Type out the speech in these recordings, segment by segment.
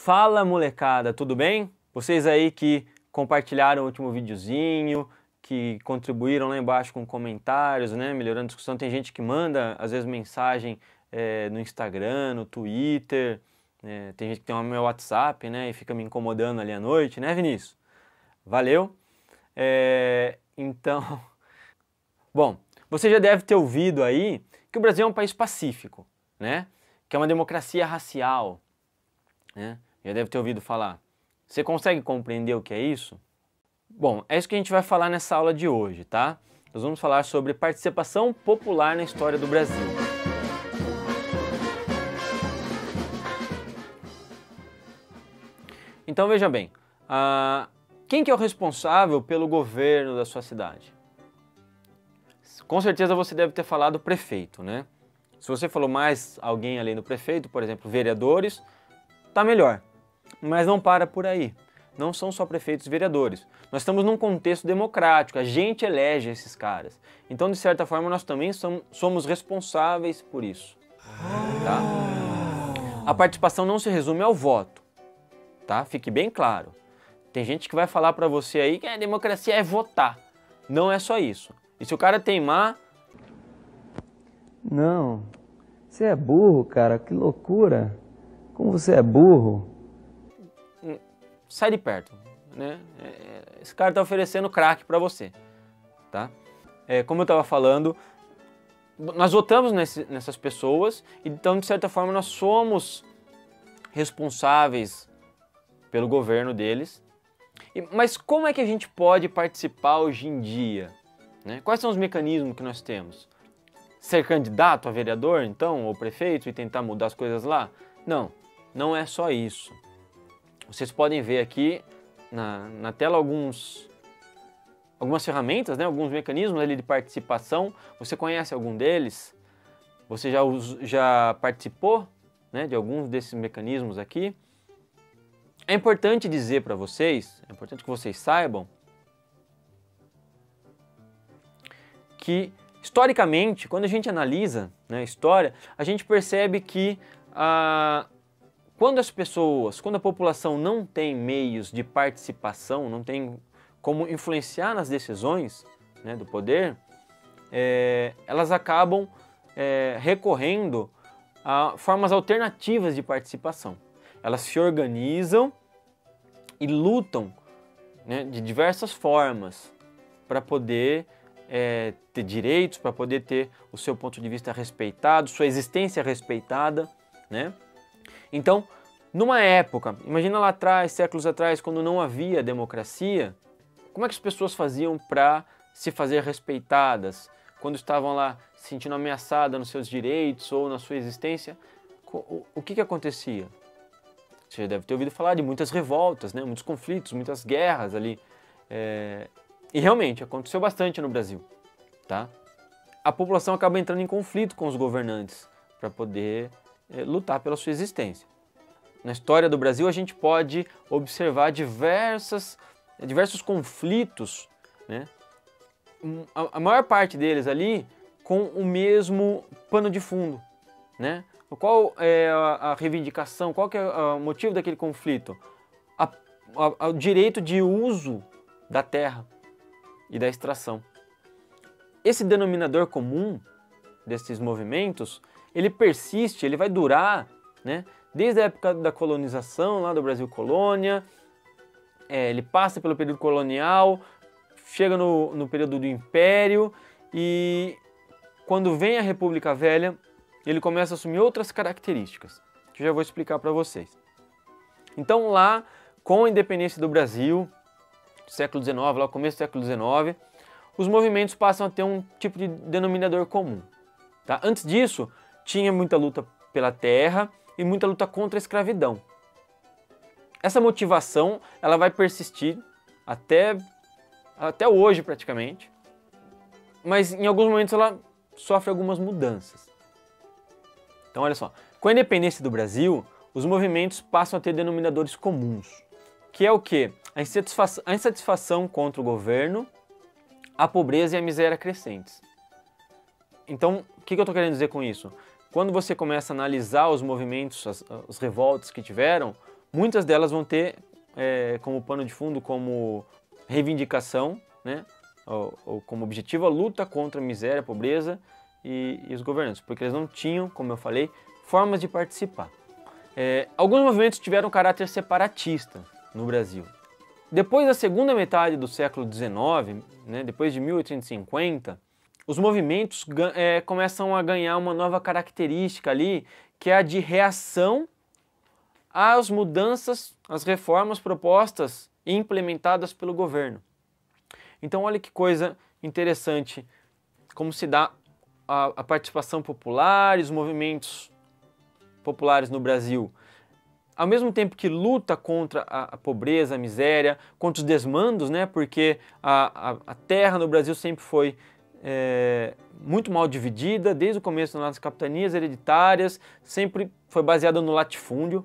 Fala molecada, tudo bem? Vocês aí que compartilharam o último videozinho, que contribuíram lá embaixo com comentários, né, melhorando a discussão. Tem gente que manda, às vezes, mensagem no Instagram, no Twitter, tem gente que tem o meu WhatsApp, né, e fica me incomodando ali à noite, né, Vinícius? Valeu! Então, bom, você já deve ter ouvido aí que o Brasil é um país pacífico, né, que é uma democracia racial, né? Já deve ter ouvido falar. Você consegue compreender o que é isso? Bom, é isso que a gente vai falar nessa aula de hoje, tá? Nós vamos falar sobre participação popular na história do Brasil. Então veja bem, quem que é o responsável pelo governo da sua cidade? Com certeza você deve ter falado prefeito, né? Se você falou mais alguém além do prefeito, por exemplo, vereadores, tá melhor. Mas não para por aí. Não são só prefeitos e vereadores. Nós estamos num contexto democrático, a gente elege esses caras. Então, de certa forma, nós também somos responsáveis por isso. Tá? A participação não se resume ao voto. Tá? Fique bem claro. Tem gente que vai falar pra você aí que a democracia é votar. Não é só isso. E se o cara teimar... Não, você é burro, cara, que loucura. Como você é burro. Sai de perto, né? Esse cara está oferecendo crack para você, tá? Como eu estava falando, nós votamos nessas pessoas, então de certa forma nós somos responsáveis pelo governo deles. Mas como é que a gente pode participar hoje em dia, né? Quais são os mecanismos que nós temos? Ser candidato a vereador, então, ou prefeito e tentar mudar as coisas lá? Não, não é só isso. Vocês podem ver aqui na tela algumas ferramentas, né? Alguns mecanismos ali de participação. Você conhece algum deles? Você já participou, né, de alguns desses mecanismos aqui? É importante dizer para vocês, é importante que vocês saibam que, historicamente, quando a gente analisa, né, a história, a gente percebe que quando a população não tem meios de participação, não tem como influenciar nas decisões, né, do poder, elas acabam recorrendo a formas alternativas de participação. Elas se organizam e lutam, né, de diversas formas para poder ter direitos, para poder ter o seu ponto de vista respeitado, sua existência respeitada, né? Então, numa época, imagina lá atrás, séculos atrás, quando não havia democracia, como é que as pessoas faziam para se fazer respeitadas? Quando estavam lá se sentindo ameaçadas nos seus direitos ou na sua existência, o que acontecia? Você já deve ter ouvido falar de muitas revoltas, né? Muitos conflitos, muitas guerras ali. E realmente, aconteceu bastante no Brasil, tá? A população acaba entrando em conflito com os governantes para poder lutar pela sua existência. Na história do Brasil, a gente pode observar diversos conflitos, né? A maior parte deles ali com o mesmo pano de fundo, né? Qual é a reivindicação, qual que é o motivo daquele conflito? O direito de uso da terra e da extração. Esse denominador comum desses movimentos, ele persiste, ele vai durar, né, desde a época da colonização, lá do Brasil colônia, ele passa pelo período colonial, chega no período do Império e quando vem a República Velha, ele começa a assumir outras características, que eu já vou explicar para vocês. Então lá, com a independência do Brasil, século XIX, lá no começo do século XIX, os movimentos passam a ter um tipo de denominador comum. Tá? Antes disso, tinha muita luta pela terra e muita luta contra a escravidão. Essa motivação ela vai persistir até hoje praticamente, mas em alguns momentos ela sofre algumas mudanças. Então olha só, com a independência do Brasil, os movimentos passam a ter denominadores comuns, que é o quê? A insatisfação contra o governo, a pobreza e a miséria crescentes. Então, o que eu estou querendo dizer com isso? Quando você começa a analisar os movimentos, as revoltas que tiveram, Muitas delas vão ter como pano de fundo, como reivindicação, né, ou como objetivo a luta contra a miséria, a pobreza e os governantes, porque eles não tinham, como eu falei, formas de participar. Alguns movimentos tiveram caráter separatista no Brasil. Depois da segunda metade do século XIX, né, depois de 1850, os movimentos começam a ganhar uma nova característica ali, que é a de reação às mudanças, às reformas propostas e implementadas pelo governo. Então olha que coisa interessante, como se dá a participação popular e os movimentos populares no Brasil. Ao mesmo tempo que luta contra a pobreza, a miséria, contra os desmandos, né? Porque a terra no Brasil sempre foi muito mal dividida, desde o começo das capitanias hereditárias, sempre foi baseada no latifúndio,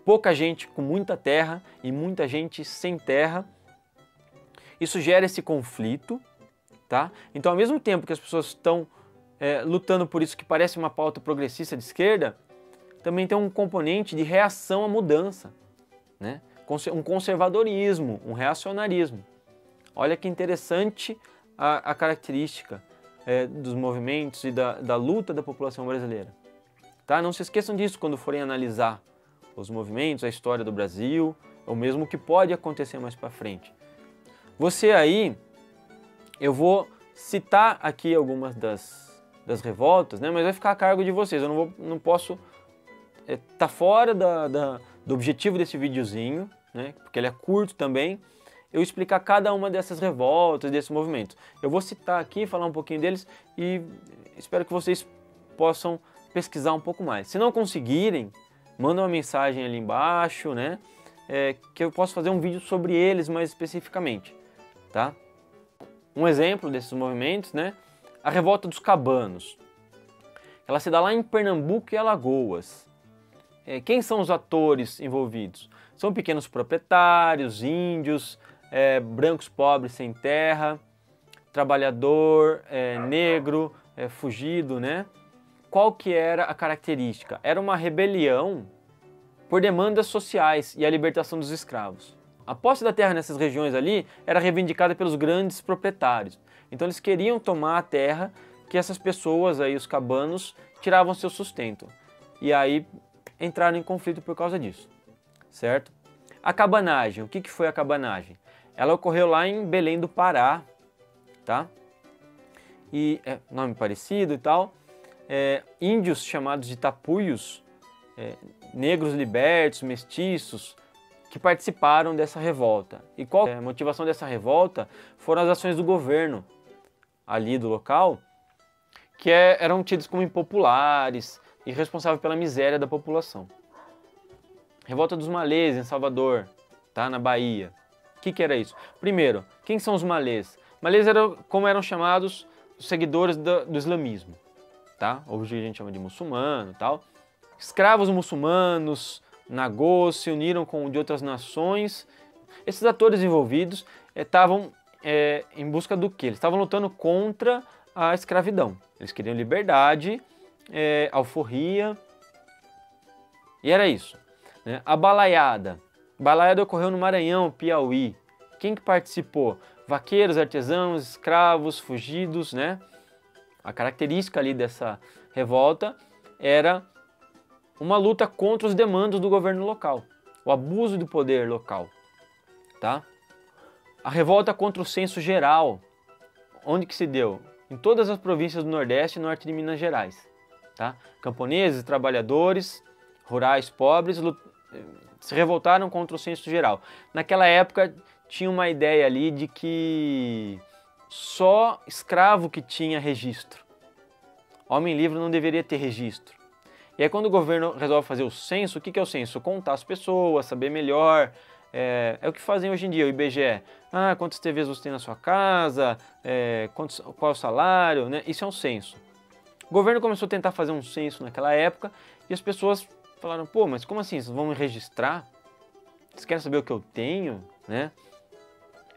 pouca gente com muita terra e muita gente sem terra. Isso gera esse conflito, tá? Então, ao mesmo tempo que as pessoas estão lutando por isso que parece uma pauta progressista de esquerda, também tem um componente de reação à mudança, né? Um conservadorismo, um reacionarismo. Olha que interessante a característica dos movimentos e da luta da população brasileira. Tá? Não se esqueçam disso quando forem analisar os movimentos, a história do Brasil, ou mesmo o que pode acontecer mais para frente. Você aí, eu vou citar aqui algumas das revoltas, né? Mas vai ficar a cargo de vocês, eu não posso tá fora do objetivo desse videozinho, né, porque ele é curto também, eu explicar cada uma dessas revoltas, desses movimentos. Eu vou citar aqui, falar um pouquinho deles e espero que vocês possam pesquisar um pouco mais. Se não conseguirem, manda uma mensagem ali embaixo, né, que eu posso fazer um vídeo sobre eles mais especificamente, tá? Um exemplo desses movimentos, né, a Revolta dos Cabanos. Ela se dá lá em Pernambuco e Alagoas. Quem são os atores envolvidos? São pequenos proprietários, índios, brancos pobres sem terra, trabalhador, negro, fugido, né? Qual que era a característica? Era uma rebelião por demandas sociais e a libertação dos escravos. A posse da terra nessas regiões ali era reivindicada pelos grandes proprietários. Então eles queriam tomar a terra que essas pessoas aí, os cabanos, tiravam seu sustento. E aí entraram em conflito por causa disso, certo? A cabanagem, o que foi a cabanagem? Ela ocorreu lá em Belém do Pará, tá? E nome parecido e tal. Índios chamados de tapuios, negros libertos, mestiços, que participaram dessa revolta. E qual a motivação dessa revolta? Foram as ações do governo ali do local, que eram tidos como impopulares e responsáveis pela miséria da população. Revolta dos Malês, em Salvador, tá? Na Bahia. O que era isso? Primeiro, quem são os malês? Malês como eram chamados os seguidores do islamismo, tá? Hoje a gente chama de muçulmano e tal. Escravos muçulmanos, nagôs, se uniram com de outras nações. Esses atores envolvidos estavam em busca do quê? Eles estavam lutando contra a escravidão. Eles queriam liberdade, alforria, e era isso, né? A balaiada. Balaiada ocorreu no Maranhão, Piauí. Quem que participou? Vaqueiros, artesãos, escravos, fugidos, né? A característica ali dessa revolta era uma luta contra os demandos do governo local, o abuso do poder local, tá? A revolta contra o censo geral, onde que se deu? Em todas as províncias do Nordeste e Norte de Minas Gerais, tá? Camponeses, trabalhadores, rurais, pobres, se revoltaram contra o censo geral. Naquela época tinha uma ideia ali de que só escravo que tinha registro. Homem livre não deveria ter registro. E aí quando o governo resolve fazer o censo, o que é o censo? Contar as pessoas, saber melhor. É o que fazem hoje em dia, o IBGE. Quantas TVs você tem na sua casa, qual é o salário, né? Isso é um censo. O governo começou a tentar fazer um censo naquela época e as pessoas falaram, pô, mas como assim? Vocês vão me registrar? Vocês querem saber o que eu tenho? Né?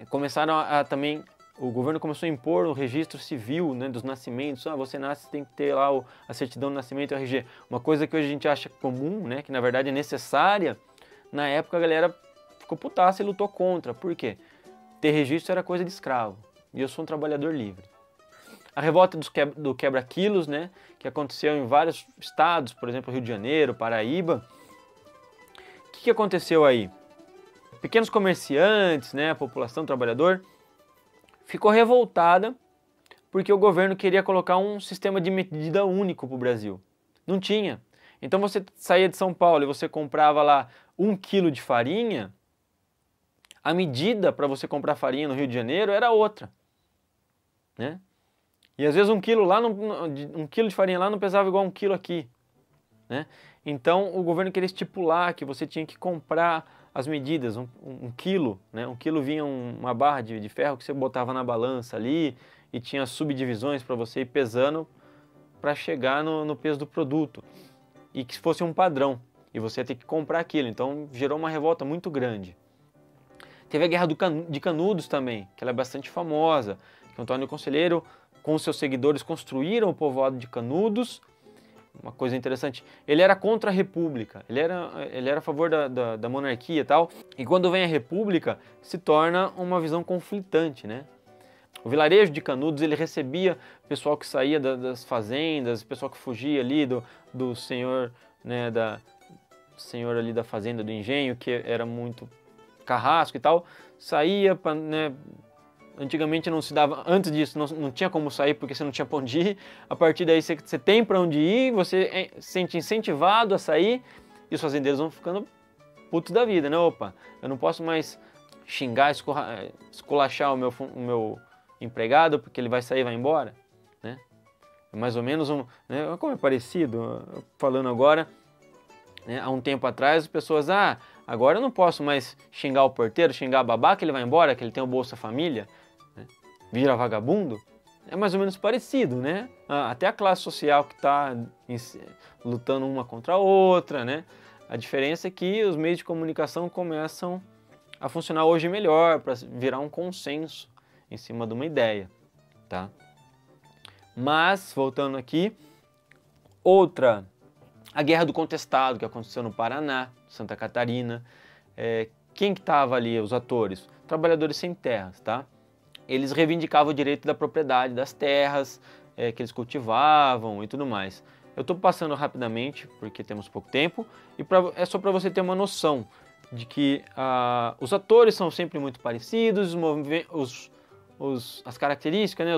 Começaram também, o governo começou a impor o registro civil, né, dos nascimentos. Você nasce, tem que ter lá a certidão de nascimento e o RG. Uma coisa que hoje a gente acha comum, né, que na verdade é necessária Na época a galera ficou putaça e lutou contra. Por quê? Ter registro era coisa de escravo. E eu sou um trabalhador livre. A revolta do quebra-quilos, né, que aconteceu em vários estados, por exemplo, Rio de Janeiro, Paraíba. O que aconteceu aí? Pequenos comerciantes, né, a população trabalhador, ficou revoltada porque o governo queria colocar um sistema de medida único para o Brasil. Não tinha. Então você saía de São Paulo e você comprava lá 1 quilo de farinha, a medida para você comprar farinha no Rio de Janeiro era outra, né? E às vezes 1 quilo de farinha lá não pesava igual 1 quilo aqui, né? Então o governo queria estipular que você tinha que comprar as medidas, 1 quilo, né? 1 quilo vinha uma barra de ferro que você botava na balança ali e tinha subdivisões para você ir pesando para chegar no peso do produto e que fosse um padrão e você ia ter que comprar aquilo. Então gerou uma revolta muito grande. Teve a Guerra de Canudos também, que ela é bastante famosa, que o Antônio Conselheiro com seus seguidores construíram o povoado de Canudos. Uma coisa interessante, ele era contra a república, ele era a favor da monarquia e tal, e quando vem a república se torna uma visão conflitante, né? O vilarejo de Canudos, ele recebia pessoal que saía das fazendas, pessoal que fugia ali do senhor, né, senhor ali da fazenda, do engenho, que era muito carrasco e tal, saía para, né, antigamente não se dava, antes disso não tinha como sair porque você não tinha pra onde ir. A partir daí você tem para onde ir, você se sente incentivado a sair e os fazendeiros vão ficando putos da vida, né? Opa, eu não posso mais xingar, esculachar o meu empregado porque ele vai sair e vai embora, né? É mais ou menos né? Como é parecido, falando agora, né? Há um tempo atrás as pessoas, agora eu não posso mais xingar o porteiro, xingar a babá que ele vai embora, que ele tem o Bolsa Família, né? Vira vagabundo. É mais ou menos parecido, né? Até a classe social que está lutando uma contra a outra, né? A diferença é que os meios de comunicação começam a funcionar hoje melhor, para virar um consenso em cima de uma ideia, tá? Mas, voltando aqui, a Guerra do Contestado, que aconteceu no Paraná, Santa Catarina. Quem que estava ali, os atores? Trabalhadores sem terras, tá? Eles reivindicavam o direito da propriedade das terras, que eles cultivavam e tudo mais. Eu estou passando rapidamente, porque temos pouco tempo, e é só para você ter uma noção de que os atores são sempre muito parecidos, as características, né,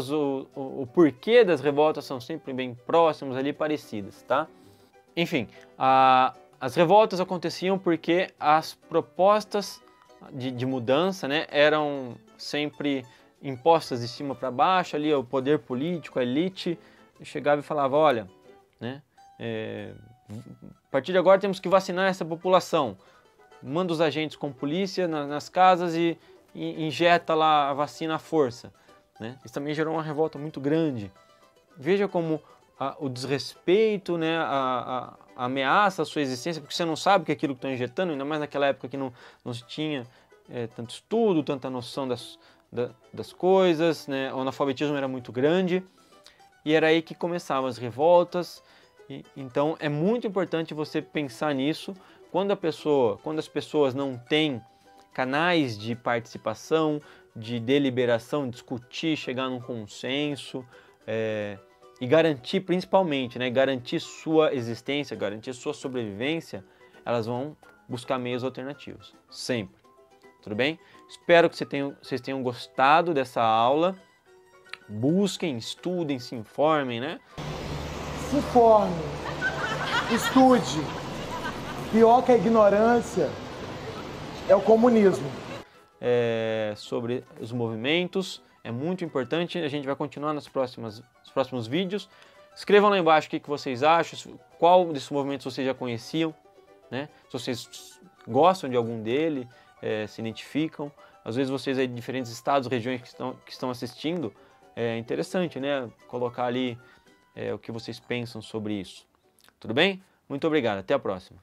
o porquê das revoltas são sempre bem próximos ali, parecidas, tá? Enfim, as revoltas aconteciam porque as propostas de mudança, né, eram sempre impostas de cima para baixo, ali o poder político, a elite, chegava e falava, olha, né, a partir de agora temos que vacinar essa população. Manda os agentes com polícia nas casas e injeta lá a vacina à força, né? Isso também gerou uma revolta muito grande. Veja como o desrespeito, né, a ameaça à sua existência, porque você não sabe que é aquilo que estão injetando, ainda mais naquela época que não se tinha tanto estudo, tanta noção das coisas, né? O analfabetismo era muito grande e era aí que começavam as revoltas. Então é muito importante você pensar nisso quando as pessoas não têm canais de participação, de deliberação, discutir, chegar num consenso e garantir, principalmente, né, garantir sua existência, garantir sua sobrevivência, elas vão buscar meios alternativos, sempre. Tudo bem? Espero que vocês tenham gostado dessa aula. Busquem, estudem, se informem, né? Se forme, estude. Pior que a ignorância é o comunismo. Sobre os movimentos, é muito importante. A gente vai continuar nos próximos vídeos. Escrevam lá embaixo o que vocês acham, qual desses movimentos vocês já conheciam, né? Se vocês gostam de algum dele, se identificam. Às vezes vocês aí de diferentes estados, regiões que estão assistindo, é interessante, né? Colocar ali o que vocês pensam sobre isso. Tudo bem? Muito obrigado, até a próxima.